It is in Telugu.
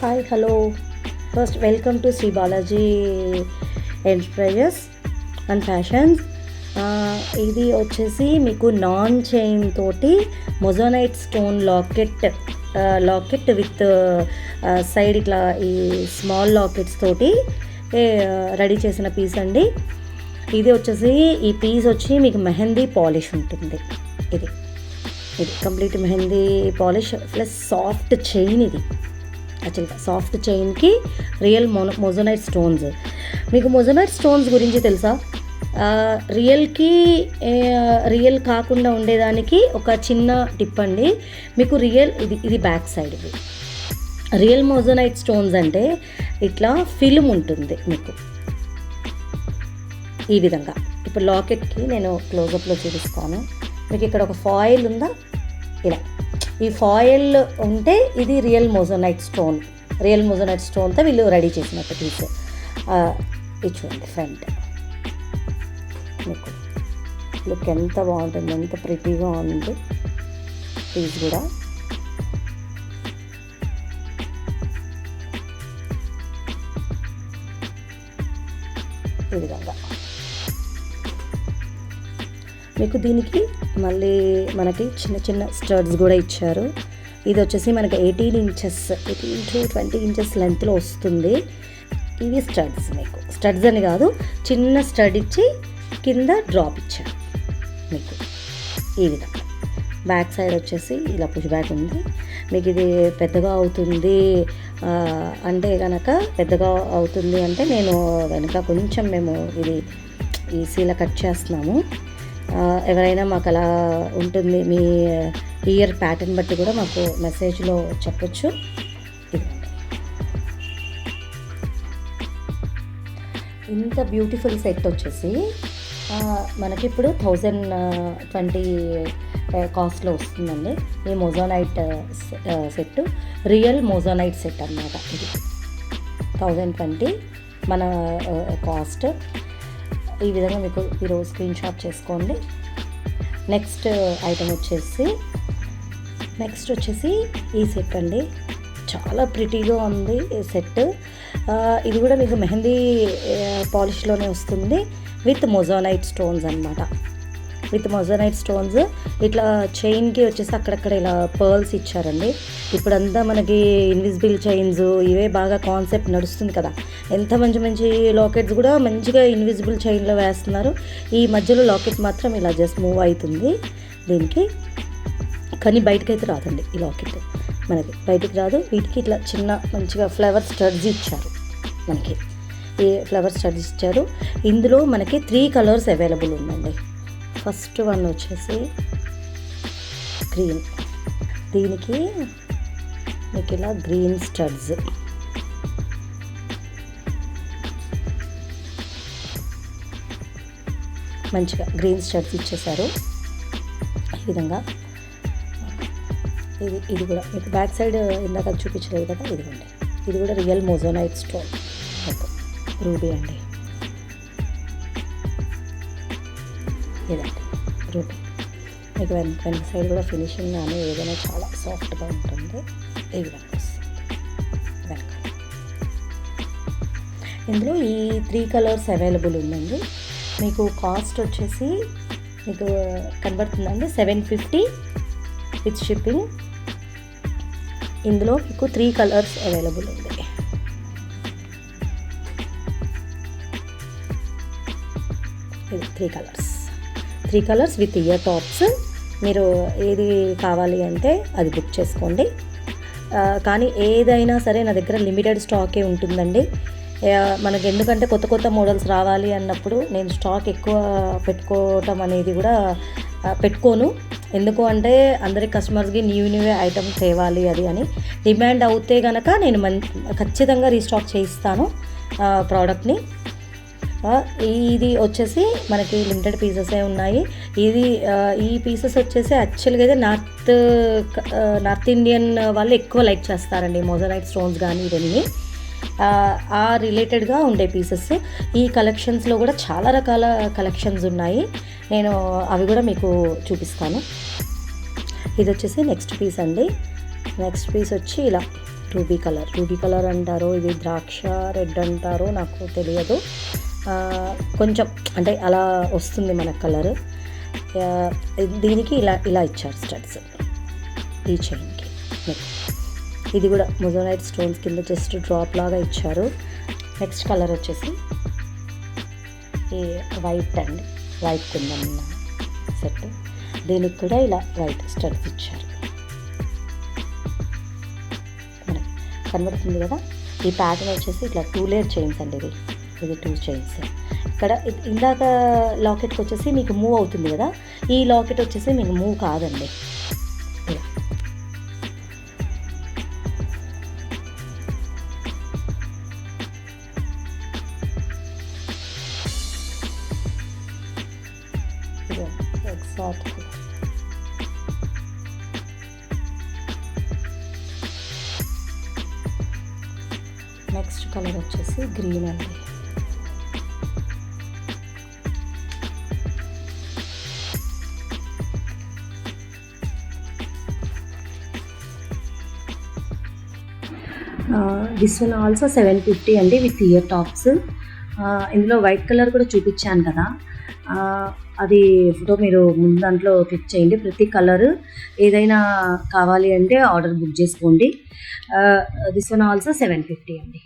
Hi hello first welcome to Shri Balaji enterprises and fashions. ఇది వచ్చేసి మీకు నాన్ చైన్ తోటి moissanite stone locket with side ఇట్లా ఈ స్మాల్ లాకెట్స్ తోటి రెడీ చేసిన పీస్ అండి. ఇది వచ్చేసి ఈ పీస్ వచ్చి మీకు మెహందీ పాలిష్ ఉంటుంది. ఇది complete mehndi polish plus soft chain. ఇది యాక్చువల్గా సాఫ్ట్ చైన్కి రియల్ మొజోనైట్ స్టోన్స్. మీకు మొజోనైట్ స్టోన్స్ గురించి తెలుసా? రియల్ కాకుండా ఉండేదానికి ఒక చిన్న టిప్ అండి. మీకు ఇది బ్యాక్ సైడ్. ఇది రియల్ మొజోనైట్ స్టోన్స్ అంటే ఇట్లా ఫిల్మ్ ఉంటుంది మీకు ఈ విధంగా. ఇప్పుడు లాకెట్కి నేను క్లోజప్లో చూపిస్తాను. మీకు ఇక్కడ ఒక ఫాయిల్ ఉందా, ఇలా ఈ ఫాయిల్ ఉంటే ఇది రియల్ మొజోనైట్ స్టోన్తో వీళ్ళు రెడీ చేసినట్టు పీస్. ఇది చూడండి ఫ్రంట్, మీకు లుక్ ఎంత బాగుంటుంది, ఎంత ప్రిటీగా ఉంది పీస్ కూడా. ఈ విధంగా మీకు దీనికి మళ్ళీ మనకి చిన్న చిన్న స్టడ్స్ కూడా ఇచ్చారు. ఇది వచ్చేసి మనకి 18 to 20 ఇంచెస్ లెంత్లో వస్తుంది. ఇవి స్టడ్స్, మీకు స్టడ్స్ అని కాదు, చిన్న స్టడ్ ఇచ్చి కింద డ్రాప్ ఇచ్చారు మీకు ఈ విధంగా. బ్యాక్ సైడ్ వచ్చేసి ఇలా పుష్ బ్యాక్ ఉంది. మీకు ఇది పెద్దగా అవుతుంది అంటే కనుక నేను వెనక కొంచెం మేము ఇది ఈసీలా కట్ చేస్తున్నాము. ఎవరైనా మాకు అలా ఉంటుంది, మీ ఇయర్ ప్యాటర్న్ బట్టి కూడా మాకు మెసేజ్లో చెప్పొచ్చు. ఇంత బ్యూటిఫుల్ సెట్ వచ్చేసి మనకి ఇప్పుడు 1020 కాస్ట్లో వస్తుందండి. ఈ moissanite set real moissanite set అన్నమాట. ఇది 1020 మన కాస్ట్. ఈ విధంగా మీకు ఈరోజు స్క్రీన్ షాట్ చేసుకోండి. నెక్స్ట్ వచ్చేసి ఈ సెట్ అండి. చాలా ప్రిటీగా ఉంది ఈ సెట్. ఇది కూడా మీకు మెహందీ పాలిష్లోనే వస్తుంది విత్ మొజోనైట్ స్టోన్స్ అన్నమాట. విత్ మొజోనైట్ స్టోన్స్ ఇట్లా చైన్కి వచ్చేసి అక్కడక్కడ ఇలా పర్ల్స్ ఇచ్చారండి. ఇప్పుడంతా మనకి ఇన్విజిబుల్ చైన్స్ ఇవే బాగా కాన్సెప్ట్ నడుస్తుంది కదా. ఎంత మంచి లాకెట్స్ కూడా మంచిగా ఇన్విజిబుల్ చైన్లో వేస్తున్నారు. ఈ మధ్యలో లాకెట్ మాత్రం ఇలా జస్ట్ మూవ్ అవుతుంది దీనికి, కానీ బయటకు అయితే రాదండి. ఈ లాకెట్ మనకి బయటికి రాదు. వీటికి ఇట్లా చిన్న మంచిగా ఫ్లవర్ స్టడ్స్ ఇచ్చారు. మనకి ఈ ఫ్లవర్ స్టడ్స్ ఇచ్చారు. ఇందులో మనకి 3 కలర్స్ అవైలబుల్ ఉందండి. ఫస్ట్ వన్ వచ్చేసి గ్రీన్. దీనికి మీకు ఇలా గ్రీన్ స్టడ్స్, మంచిగా గ్రీన్ స్టడ్స్ ఇచ్చేసారు ఈ విధంగా. ఇది కూడా మీకు బ్యాక్ సైడ్ ఇందాక చూపించలేదు కదా, ఇదిగోండి. ఇది కూడా రియల్ మొజోనైట్ స్టోన్ రూబీ అండి. ఇదండి రూబీ. మీకు వెనక సైడ్ కూడా ఫినిషింగ్ కానీ ఏదైనా చాలా సాఫ్ట్గా ఉంటుంది. ఈ విధంగా వస్తుంది వెనక. ఇందులో ఈ 3 కలర్స్ అవైలబుల్ ఉందండి. మీకు కాస్ట్ వచ్చేసి మీకు కనబడుతుందండి 750 విత్ షిప్పింగ్. ఇందులో మీకు 3 కలర్స్ అవైలబుల్ ఉంది. ఇది 3 కలర్స్ విత్ ఇయర్ టాప్స్. మీరు ఏది కావాలి అంటే అది బుక్ చేసుకోండి. కానీ ఏదైనా సరే నా దగ్గర లిమిటెడ్ స్టాకే ఉంటుందండి. మనకి ఎందుకంటే కొత్త మోడల్స్ రావాలి అన్నప్పుడు నేను స్టాక్ ఎక్కువ పెట్టుకోవటం అనేది కూడా పెట్టుకోను. ఎందుకు అంటే అందరి కస్టమర్స్కి న్యూ ఐటమ్స్ తేవాలి అది అని డిమాండ్ అవుతే కనుక నేను ఖచ్చితంగా రీస్టాక్ చేయిస్తాను ప్రోడక్ట్ని. ఇది వచ్చేసి మనకి లిమిటెడ్ పీసెసే ఉన్నాయి. ఈ పీసెస్ వచ్చేసి యాక్చువల్గా అయితే నార్త్ ఇండియన్ వాళ్ళు ఎక్కువ లైక్ చేస్తారండి మొజోనైట్ స్టోన్స్ కానీ ఇవన్నీ ఆ రిలేటెడ్గా ఉండే పీసెస్. ఈ కలెక్షన్స్లో కూడా చాలా రకాల కలెక్షన్స్ ఉన్నాయి. నేను అవి కూడా మీకు చూపిస్తాను. ఇది వచ్చేసి నెక్స్ట్ పీస్ అండి. నెక్స్ట్ పీస్ వచ్చి ఇలా రూబీ కలర్ అంటారో, ఇది ద్రాక్ష రెడ్ అంటారో నాకు తెలియదు. కొంచెం అంటే అలా వస్తుంది మన కలర్. దీనికి ఇలా ఇచ్చారు స్టడ్స్ ఈ చైన్కి. ఇది కూడా మొజోనైట్ స్టోన్స్ కింద జస్ట్ డ్రాప్ లాగా ఇచ్చారు. నెక్స్ట్ కలర్ వచ్చేసి ఈ వైట్ కుందన్ సెట్. దీనికి కూడా ఇలా వైట్ స్టడ్స్ ఇచ్చారు. కనబడుతుంది కదా. ఈ ప్యాటర్న్ వచ్చేసి ఇట్లా 2 లేయర్ చైన్స్ అండి. ఇది 2 చైన్స్. ఇక్కడ ఇందాక లాకెట్కి వచ్చేసి మీకు మూవ్ అవుతుంది కదా, ఈ లాకెట్ వచ్చేసి మీకు మూవ్ కాదండి. ఎగ్జాక్ట్ నెక్స్ట్ కలర్ వచ్చేసి గ్రీన్ అండి. దిస్ వన్ ఆల్సో 750 అండి విత్ ఇయర్ టాప్స్. ఇందులో వైట్ కలర్ కూడా చూపించాను కదా, అది ఫోటో మీరు ముందు దాంట్లో క్లిక్ చేయండి. ప్రతి కలర్ ఏదైనా కావాలి అంటే ఆర్డర్ బుక్ చేసుకోండి. దిస్ వన్ ఆల్సో 750 అండి.